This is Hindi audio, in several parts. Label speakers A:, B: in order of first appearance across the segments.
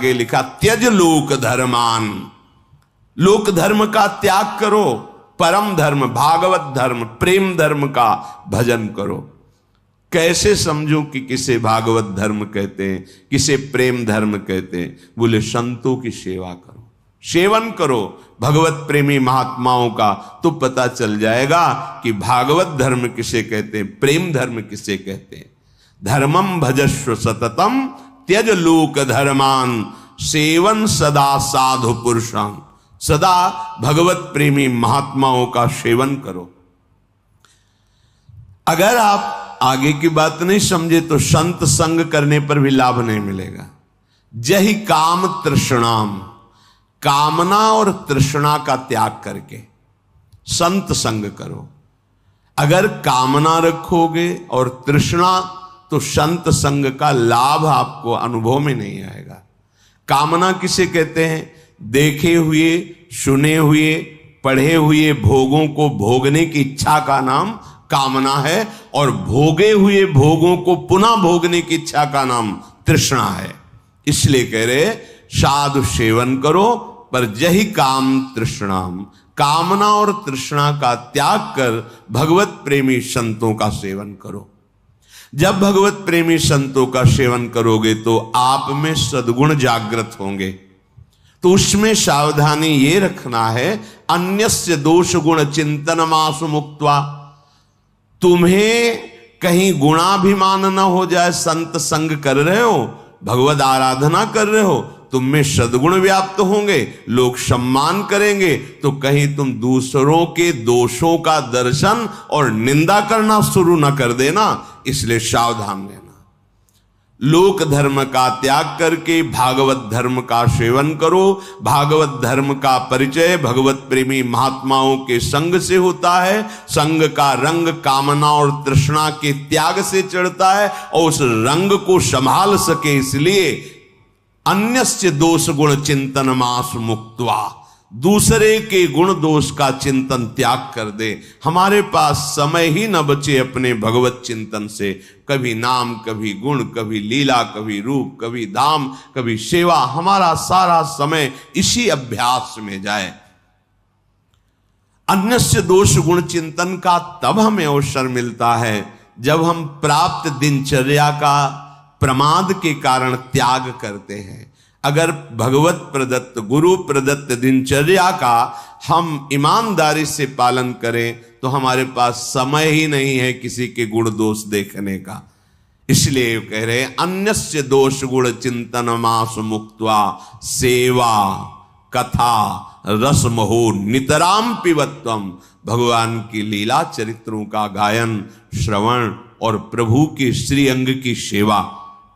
A: आगे लिखा त्यज लोक धर्मान, लोक धर्म का त्याग करो, परम धर्म भागवत धर्म प्रेम धर्म का भजन करो। कैसे समझूं कि किसे भागवत धर्म कहते हैं, किसे प्रेम धर्म कहते हैं? बोले संतों की सेवा करो, सेवन करो भगवत प्रेमी महात्माओं का, तो पता चल जाएगा कि भागवत धर्म किसे कहते हैं, प्रेम धर्म किसे कहते हैं। धर्मम भजस्व सततम त्यज लोक धर्मान, सेवन सदा साधु पुरुषां, सदा भगवत प्रेमी महात्माओं का सेवन करो। अगर आप आगे की बात नहीं समझे तो संत संग करने पर भी लाभ नहीं मिलेगा। जहि काम तृष्णाम, कामना और तृष्णा का त्याग करके संत संग करो। अगर कामना रखोगे और तृष्णा, तो संत संग का लाभ आपको अनुभव में नहीं आएगा। कामना किसे कहते हैं? देखे हुए, सुने हुए, पढ़े हुए भोगों को भोगने की इच्छा का नाम कामना है, और भोगे हुए भोगों को पुनः भोगने की इच्छा का नाम तृष्णा है। इसलिए कह रहे साधु सेवन करो, पर जहि काम तृष्णाम, कामना और तृष्णा का त्याग कर भगवत प्रेमी संतों का सेवन करो। जब भगवत प्रेमी संतों का सेवन करोगे तो आप में सद्गुण जागृत होंगे। तो उसमें सावधानी ये रखना है, अन्यस्य दोष गुण चिंतनमासु मुक्त्वा, तुम्हें कहीं गुणाभिमान न हो जाए। संत संग कर रहे हो, भगवत आराधना कर रहे हो, तुम में सद्गुण व्याप्त होंगे, लोग सम्मान करेंगे, तो कहीं तुम दूसरों के दोषों का दर्शन और निंदा करना शुरू न कर देना। इसलिए सावधान रहना। लोक धर्म का त्याग करके भागवत धर्म का सेवन करो। भागवत धर्म का परिचय भगवत प्रेमी महात्माओं के संग से होता है। संग का रंग कामना और तृष्णा के त्याग से चढ़ता है, और उस रंग को संभाल सके इसलिए अन्यस्य दोष गुण चिंतन मास मुक्त्वा, दूसरे के गुण दोष का चिंतन त्याग कर दे। हमारे पास समय ही न बचे अपने भगवत चिंतन से। कभी नाम, कभी गुण, कभी लीला, कभी रूप, कभी धाम, कभी सेवा, हमारा सारा समय इसी अभ्यास में जाए। अन्यस्य दोष गुण चिंतन का तब हमें अवसर मिलता है जब हम प्राप्त दिनचर्या का प्रमाद के कारण त्याग करते हैं। अगर भगवत प्रदत्त गुरु प्रदत्त दिनचर्या का हम ईमानदारी से पालन करें तो हमारे पास समय ही नहीं है किसी के गुण दोष देखने का। इसलिए कह रहे अन्यस्य दोष गुण चिंतन मास मुक्त्वा, सेवा कथा रसमहो नितराम पिबत्वम, भगवान की लीला चरित्रों का गायन श्रवण और प्रभु के श्री अंग की सेवा।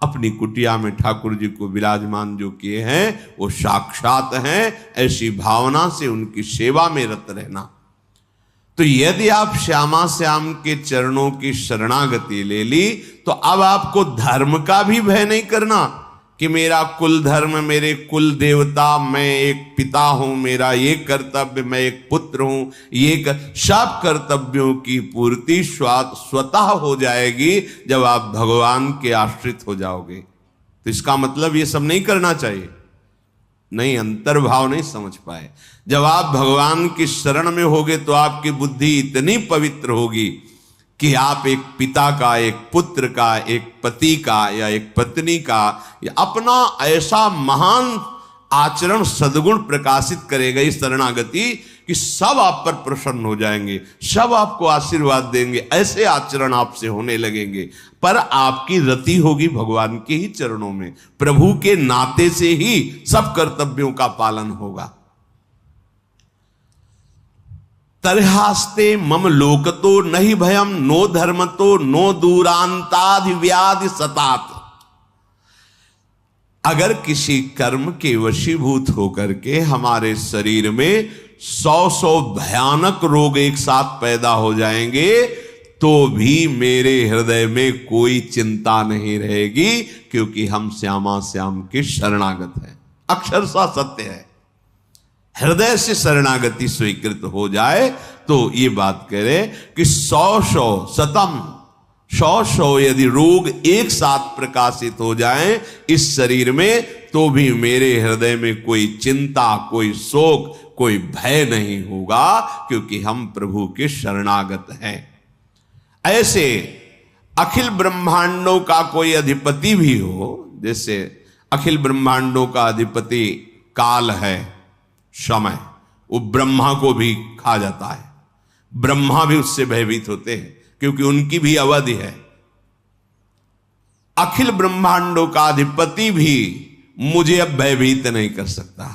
A: अपनी कुटिया में ठाकुर जी को विराजमान जो किए हैं वो साक्षात हैं, ऐसी भावना से उनकी सेवा में रत रहना। तो यदि आप श्यामा श्याम के चरणों की शरणागति ले ली तो अब आपको धर्म का भी भय नहीं करना कि मेरा कुल धर्म, मेरे कुल देवता, मैं एक पिता हूं, मेरा ये कर्तव्य, मैं एक पुत्र हूं, सब कर्तव्यों की पूर्ति स्वतः हो जाएगी जब आप भगवान के आश्रित हो जाओगे। तो इसका मतलब ये सब नहीं करना चाहिए, नहीं, अंतर्भाव नहीं समझ पाए। जब आप भगवान की शरण में होगे तो आपकी बुद्धि इतनी पवित्र होगी कि आप एक पिता का, एक पुत्र का, एक पति का या एक पत्नी का या अपना ऐसा महान आचरण सद्गुण प्रकाशित करेगा इस शरणागति कि सब आप पर प्रसन्न हो जाएंगे, सब आपको आशीर्वाद देंगे, ऐसे आचरण आपसे होने लगेंगे। पर आपकी रति होगी भगवान के ही चरणों में, प्रभु के नाते से ही सब कर्तव्यों का पालन होगा। तरहास्ते मम लोकतो नहीं भयम नो धर्मतो नो दूरांताधिव्याधि सतात। अगर किसी कर्म के वशीभूत होकर के हमारे शरीर में 100 भयानक रोग एक साथ पैदा हो जाएंगे तो भी मेरे हृदय में कोई चिंता नहीं रहेगी, क्योंकि हम श्यामा श्याम के शरणागत हैं। अक्षरशः सत्य है। हृदय से शरणागति स्वीकृत हो जाए तो ये बात कह रहे कि 100 शतम 100 यदि रोग एक साथ प्रकाशित हो जाएं इस शरीर में, तो भी मेरे हृदय में कोई चिंता, कोई शोक, कोई भय नहीं होगा, क्योंकि हम प्रभु के शरणागत हैं। ऐसे अखिल ब्रह्मांडों का कोई अधिपति भी हो, जैसे अखिल ब्रह्मांडों का अधिपति काल है, समय, वो ब्रह्मा को भी खा जाता है। ब्रह्मा भी उससे भयभीत होते हैं, क्योंकि उनकी भी अवधि है। अखिल ब्रह्मांडों का अधिपति भी मुझे अब भयभीत नहीं कर सकता।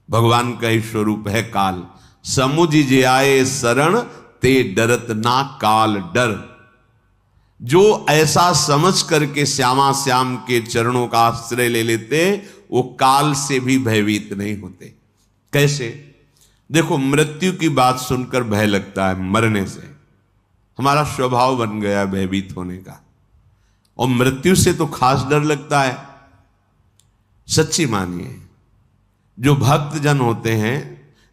A: भगवान का ही स्वरूप है काल। समुझ जे आए शरण ते डरत ना काल डर। जो ऐसा समझ करके श्यामा श्याम के चरणों का आश्रय ले लेते, वो काल से भी भयभीत नहीं होते। कैसे? देखो, मृत्यु की बात सुनकर भय लगता है, मरने से हमारा स्वभाव बन गया भयभीत होने का, और मृत्यु से तो खास डर लगता है। सच्ची मानिए, जो भक्त जन होते हैं,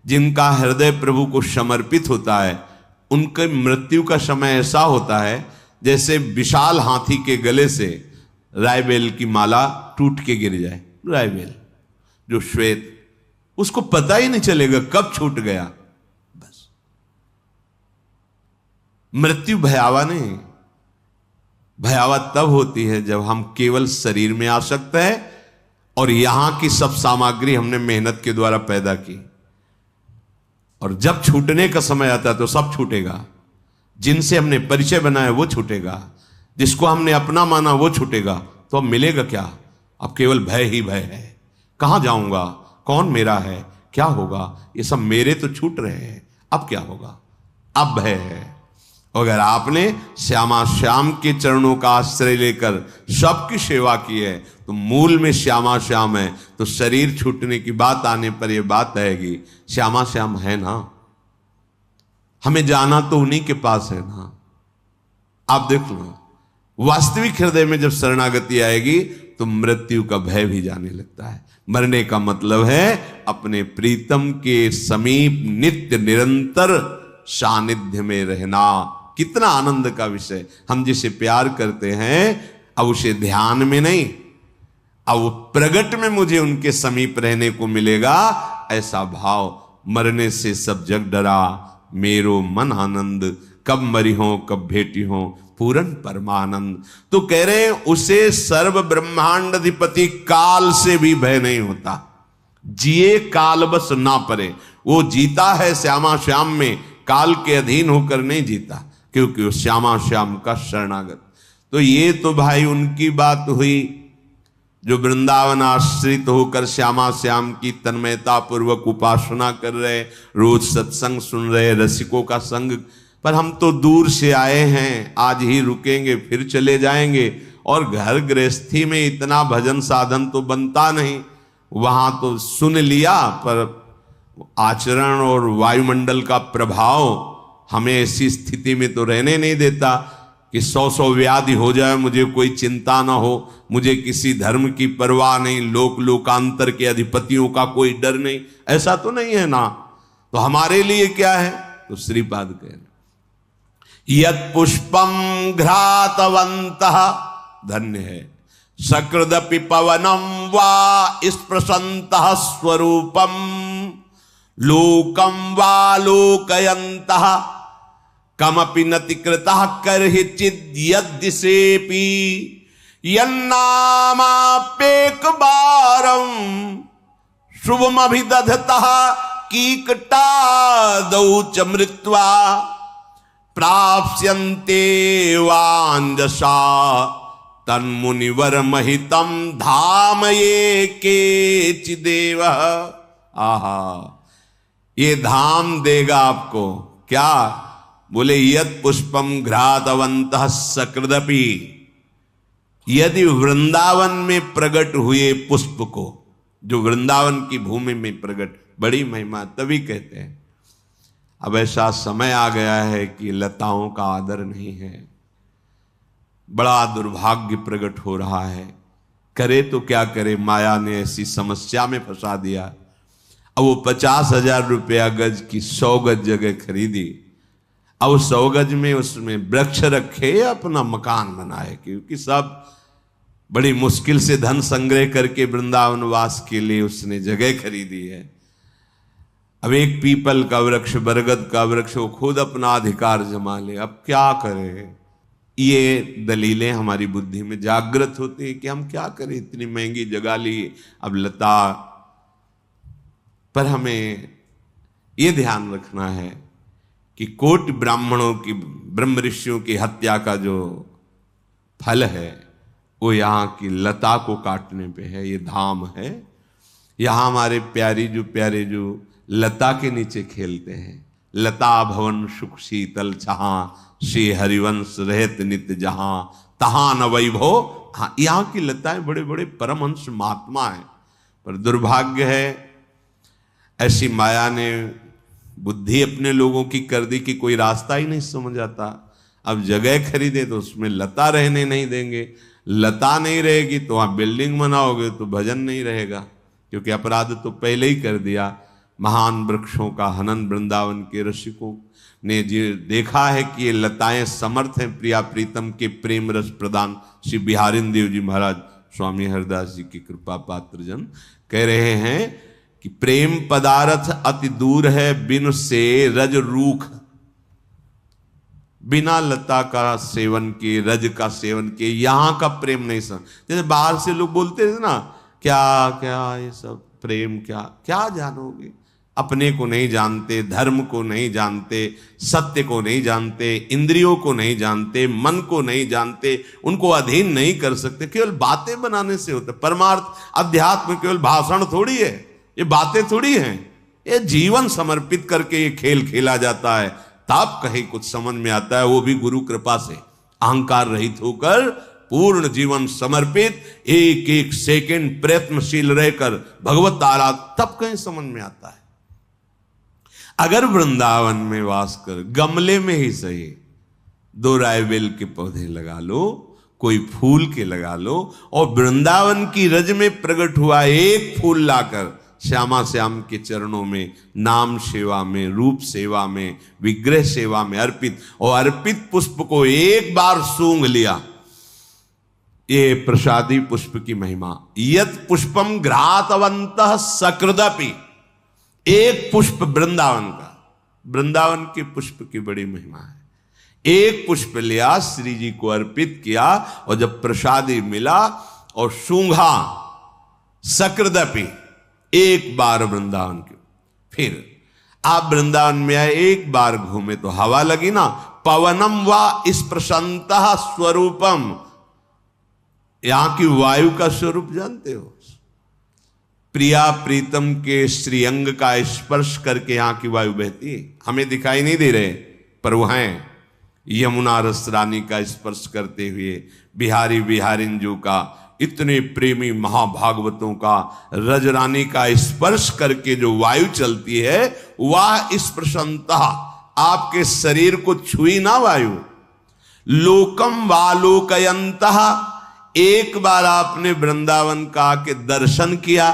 A: जिनका हृदय प्रभु को समर्पित होता है, उनके मृत्यु का समय ऐसा होता है जैसे विशाल हाथी के गले से रायबेल की माला टूट के गिर जाए। रायबेल जो श्वेत, उसको पता ही नहीं चलेगा कब छूट गया। बस मृत्यु भयावह नहीं, भयावह तब होती है जब हम केवल शरीर में आसक्त हैं और यहां की सब सामग्री हमने मेहनत के द्वारा पैदा की, और जब छूटने का समय आता है तो सब छूटेगा। जिनसे हमने परिचय बनाया वो छूटेगा, जिसको हमने अपना माना वो छूटेगा। तो अब मिलेगा क्या? अब केवल भय ही भय है। कहां जाऊंगा, कौन मेरा है, क्या होगा, ये सब मेरे तो छूट रहे हैं, अब क्या होगा? अब भय है। अगर आपने श्यामा श्याम के चरणों का आश्रय लेकर सबकी सेवा की है, तो मूल में श्यामा श्याम है, तो शरीर छूटने की बात आने पर यह बात आएगी, श्यामा श्याम है ना, हमें जाना तो उन्हीं के पास है ना। आप देख लो, वास्तविक हृदय में जब शरणागति आएगी तो मृत्यु का भय भी जाने लगता है। मरने का मतलब है अपने प्रीतम के समीप नित्य निरंतर सानिध्य में रहना। कितना आनंद का विषय। हम जिसे प्यार करते हैं, अब उसे ध्यान में नहीं, अब वो प्रगट में मुझे उनके समीप रहने को मिलेगा, ऐसा भाव। मरने से सब जग डरा, मेरो मन आनंद, कब मरी हो कब भेटी हो, पूरन परमानंद। तो कह रहे हैं उसे सर्व ब्रह्मांड अधिपति काल से भी भय नहीं होता। जिए काल बस ना परे। वो जीता है श्यामा श्याम में, काल के अधीन होकर नहीं जीता, क्योंकि वो श्यामा श्याम का शरणागत। तो ये तो भाई उनकी बात हुई जो वृंदावन आश्रित होकर श्यामा श्याम की तन्मयता पूर्वक उपासना कर रहे, रोज सत्संग सुन रहे, रसिकों का संग। पर हम तो दूर से आए हैं, आज ही रुकेंगे फिर चले जाएंगे, और घर गृहस्थी में इतना भजन साधन तो बनता नहीं। वहां तो सुन लिया, पर आचरण और वायुमंडल का प्रभाव हमें ऐसी स्थिति में तो रहने नहीं देता कि 100 व्याधि हो जाए, मुझे कोई चिंता ना हो, मुझे किसी धर्म की परवाह नहीं, लोकांतर के अधिपतियों का कोई डर नहीं। ऐसा तो नहीं है ना। तो हमारे लिए क्या है? तो श्रीपाद कह रहे, यत् पुष्पम घ्रातवन्तः, धन्य है, सकृदपि पवनम वा स्पृशन्तः स्वरूपम, लोकम वा लोकयन्तः, कमपि नतिकृतः करहि चिद्यद्दिशेपि, यन्नामाप्येक बारं शुभमभिदधतः कीकटादौ च मृत्वा, प्राप्स्यन्ते वाञ्जसा तन्मुनिवर महितम धाम ये केचिदेव। आहा, ये धाम देगा आपको। क्या बोले? यत् पुष्पम घ्रातवन्तः सकृदपि, यदि वृंदावन में प्रकट हुए पुष्प को, जो वृंदावन की भूमि में प्रकट, बड़ी महिमा, तभी कहते हैं। अब ऐसा समय आ गया है कि लताओं का आदर नहीं है, बड़ा दुर्भाग्य प्रकट हो रहा है। करे तो क्या करे, माया ने ऐसी समस्या में फंसा दिया। अब वो 50,000 रुपया गज की 100 गज जगह खरीदी, अब 100 गज में उसमें वृक्ष रखे या अपना मकान बनाए, क्योंकि सब बड़ी मुश्किल से धन संग्रह करके वृंदावन वास के लिए उसने जगह खरीदी है। अब एक पीपल का वृक्ष, बरगद का वृक्ष, वो खुद अपना अधिकार जमा ले, अब क्या करें? ये दलीलें हमारी बुद्धि में जागृत होती है कि हम क्या करें, इतनी महंगी जगह ली, अब लता। पर हमें ये ध्यान रखना है कि कोटि ब्राह्मणों की, ब्रह्म ऋषियों की हत्या का जो फल है वो यहाँ की लता को काटने पे है। ये धाम है। यहाँ हमारे प्यारे जो लता के नीचे खेलते हैं, लता भवन सुख शीतल छहा, श्री हरिवंश रहत नित्य जहां, तहां न वैभव। हाँ, यहाँ की लताएं बड़े बड़े परमहंस महात्मा हैं, पर दुर्भाग्य है ऐसी माया ने बुद्धि अपने लोगों की कर दी कि कोई रास्ता ही नहीं समझ आता। अब जगह खरीदे तो उसमें लता रहने नहीं देंगे, लता नहीं रहेगी तो वहां बिल्डिंग बनाओगे तो भजन नहीं रहेगा, क्योंकि अपराध तो पहले ही कर दिया। महान वृक्षों का हनन वृंदावन के रसिकों ने जो देखा है कि ये लताएं समर्थ हैं प्रिया प्रीतम के प्रेम रस प्रदान। श्री बिहारिन देव जी महाराज स्वामी हरदास जी की कृपा पात्र जन कह रहे हैं कि प्रेम पदार्थ अति दूर है बिन से रज रूख। बिना लता का सेवन किए, रज का सेवन किए, यहां का प्रेम नहीं समझ। जैसे बाहर से लोग बोलते थे ना, क्या क्या ये सब प्रेम, क्या क्या जानोगे, अपने को नहीं जानते, धर्म को नहीं जानते, सत्य को नहीं जानते, इंद्रियों को नहीं जानते, मन को नहीं जानते, उनको अधीन नहीं कर सकते। केवल बातें बनाने से होता है। परमार्थ अध्यात्म केवल भाषण थोड़ी है, ये बातें थोड़ी हैं, ये जीवन समर्पित करके ये खेल खेला जाता है, तब कहीं कुछ समझ में आता है, वो भी गुरु कृपा से, अहंकार रहित होकर पूर्ण जीवन समर्पित, एक एक सेकंड प्रयत्नशील रहकर भगवत आराधना, तब कहीं समझ में आता है। अगर वृंदावन में वास कर गमले में ही सही 2 रायबेल के पौधे लगा लो, कोई फूल के लगा लो, और वृंदावन की रज में प्रकट हुआ एक फूल लाकर श्यामा श्याम के चरणों में, नाम सेवा में, रूप सेवा में, विग्रह सेवा में अर्पित, और अर्पित पुष्प को एक बार सूंघ लिया, ये प्रसादी पुष्प की महिमा। यत पुष्पम घ्रातवंतः सकृदपि, एक पुष्प वृंदावन का, वृंदावन के पुष्प की बड़ी महिमा है। एक पुष्प लिया, श्री जी को अर्पित किया, और जब प्रसादी मिला और सूंघा, सकृदपि, एक बार वृंदावन के, फिर आप वृंदावन में आए, एक बार घूमे तो हवा लगी ना, पवनम वा स्पृशंतः स्वरूपम, यहां की वायु का स्वरूप जानते हो? प्रिया प्रीतम के श्रीअंग का स्पर्श करके यहां की वायु बहती है। हमें दिखाई नहीं दे रहे, पर वो हैं। यमुना रस रानी का स्पर्श करते हुए, बिहारी बिहारिन जो का, इतने प्रेमी महाभागवतों का रज रानी का स्पर्श करके जो वायु चलती है, वह स्पर्शंता आपके शरीर को छुई ना वायु। लोकम वालोकयंतः, एक बार आपने वृंदावन का आके दर्शन किया,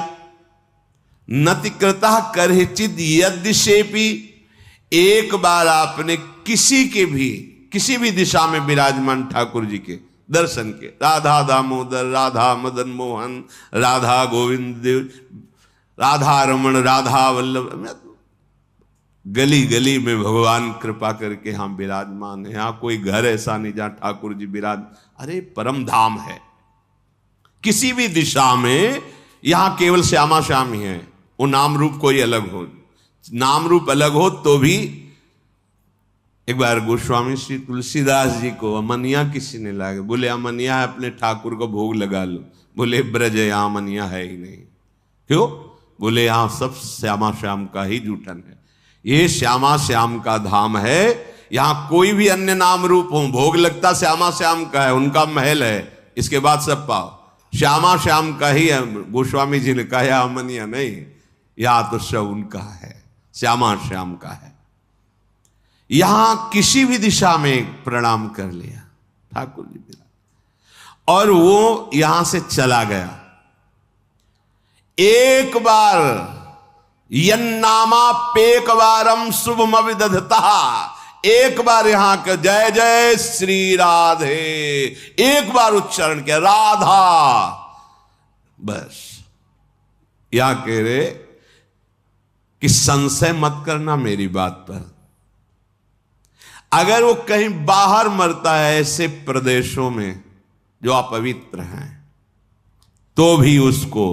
A: नतिकृतः करहिचिद यद्यशेपि, एक बार आपने किसी भी दिशा में विराजमान ठाकुर जी के दर्शन किए, राधा दामोदर, राधा मदन मोहन, राधा गोविंद देव, राधा रमण, राधा वल्लभ, गली गली में भगवान कृपा करके यहाँ विराजमान है। यहाँ कोई घर ऐसा नहीं जहां ठाकुर जी विराज, अरे परम धाम है। किसी भी दिशा में यहां केवल श्यामा श्याम ही है, वो नाम रूप कोई अलग हो, नाम रूप अलग हो तो भी। एक बार गोस्वामी श्री तुलसीदास जी को अमनिया किसी ने लाया, बोले अमनिया है, अपने ठाकुर को भोग लगा लो। बोले ब्रज यहाँ अमनिया है ही नहीं। क्यों? बोले यहाँ सब श्यामा श्याम का ही जूठन है, ये श्यामा श्याम का धाम है, यहाँ कोई भी अन्य नाम रूप हो, भोग लगता श्यामा श्याम का है, उनका महल है, इसके बाद सब पाओ, श्यामा श्याम का ही है। गोस्वामी जी ने कहा अमनिया नहीं, या तो सब उनका है, श्यामा श्याम का है। यहां किसी भी दिशा में प्रणाम कर लिया ठाकुर जी बिना, और वो यहां से चला गया। एक बार यन्नामा पेक वारम शुभम विदधता, एक बार यहां के जय जय श्री राधे एक बार उच्चारण किया, राधा, बस। या कह रहे कि संशय मत करना मेरी बात पर। अगर वो कहीं बाहर मरता है ऐसे प्रदेशों में जो अपवित्र हैं, तो भी उसको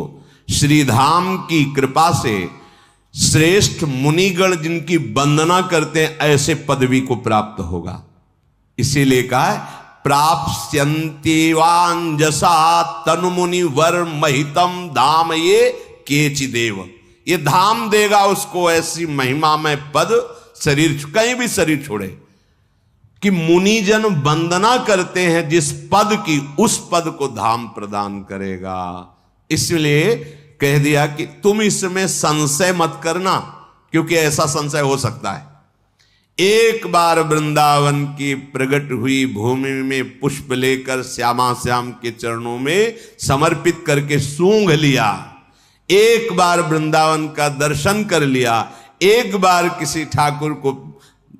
A: श्रीधाम की कृपा से श्रेष्ठ मुनिगण जिनकी वंदना करते हैं ऐसे पदवी को प्राप्त होगा। इसीलिए कहा है प्राप्स्यन्ति वांजसा तनु मुनि वर महितम धाम ये केचिदेव। ये धाम देगा उसको ऐसी महिमा में पद, शरीर कहीं भी शरीर छोड़े, कि मुनिजन वंदना करते हैं जिस पद की, उस पद को धाम प्रदान करेगा। इसलिए कह दिया कि तुम इसमें संशय मत करना, क्योंकि ऐसा संशय हो सकता है। एक बार वृंदावन की प्रकट हुई भूमि में पुष्प लेकर श्यामा श्याम के चरणों में समर्पित करके सूंघ लिया, एक बार वृंदावन का दर्शन कर लिया, एक बार किसी ठाकुर को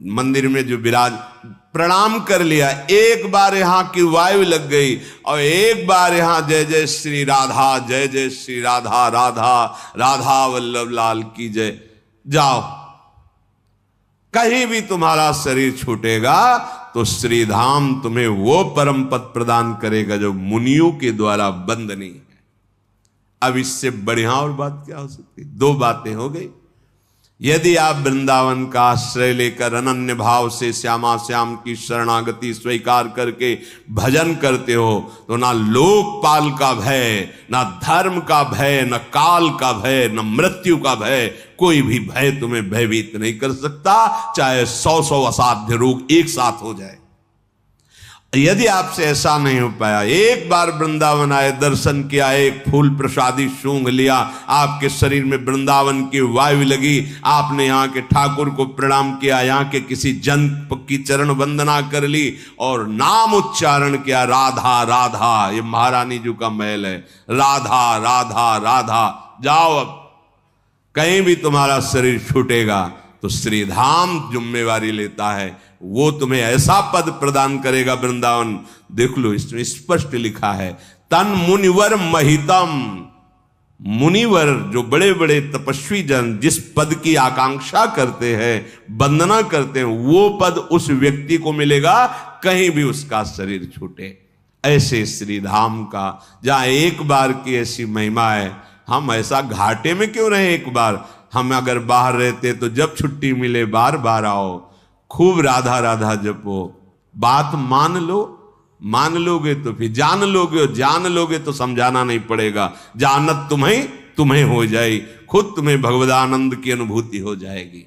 A: मंदिर में जो विराज प्रणाम कर लिया, एक बार यहां की वायु लग गई, और एक बार यहां जय जय श्री राधा, जय जय श्री राधा, राधा राधा वल्लभ लाल की जय, जाओ। कहीं भी तुम्हारा शरीर छूटेगा तो श्रीधाम तुम्हें वो परम पद प्रदान करेगा जो मुनियों के द्वारा वंदनीय है। अब इससे बढ़िया और बात क्या हो सकती? दो बातें हो गई। यदि आप वृंदावन का आश्रय लेकर अनन्य भाव से श्यामा श्याम की शरणागति स्वीकार करके भजन करते हो, तो ना लोकपाल का भय, ना धर्म का भय, न काल का भय, न मृत्यु का भय, कोई भी भय तुम्हें भयभीत नहीं कर सकता, चाहे 100 असाध्य रोग एक साथ हो जाए। यदि आपसे ऐसा नहीं हो पाया, एक बार वृंदावन आए, दर्शन किया, एक फूल प्रसादी सूंघ लिया, आपके शरीर में वृंदावन की वायु लगी, आपने यहाँ के ठाकुर को प्रणाम किया, यहाँ के किसी जन की चरण वंदना कर ली और नाम उच्चारण किया, राधा राधा, ये महारानी जी का महल है, राधा राधा राधा, जाओ। अब कहीं भी तुम्हारा शरीर छूटेगा तो श्रीधाम जिम्मेवारी लेता है, वो तुम्हें ऐसा पद प्रदान करेगा वृंदावन। देख लो, इसमें स्पष्ट लिखा है तन मुनिवर महितम। मुनिवर जो बड़े बड़े तपस्वी जन जिस पद की आकांक्षा करते हैं, वंदना करते हैं, वो पद उस व्यक्ति को मिलेगा कहीं भी उसका शरीर छूटे। ऐसे श्रीधाम का जहां एक बार की ऐसी महिमा है, हम ऐसा घाटे में क्यों रहे? एक बार हम अगर बाहर रहते तो जब छुट्टी मिले बार बार आओ, खूब राधा राधा जपो, बात मान लो, मान लोगे तो फिर जान लोगे, और जान लोगे तो समझाना नहीं पड़ेगा, जानत तुम्हें हो जाएगी, खुद तुम्हें भगवदानंद की अनुभूति हो जाएगी।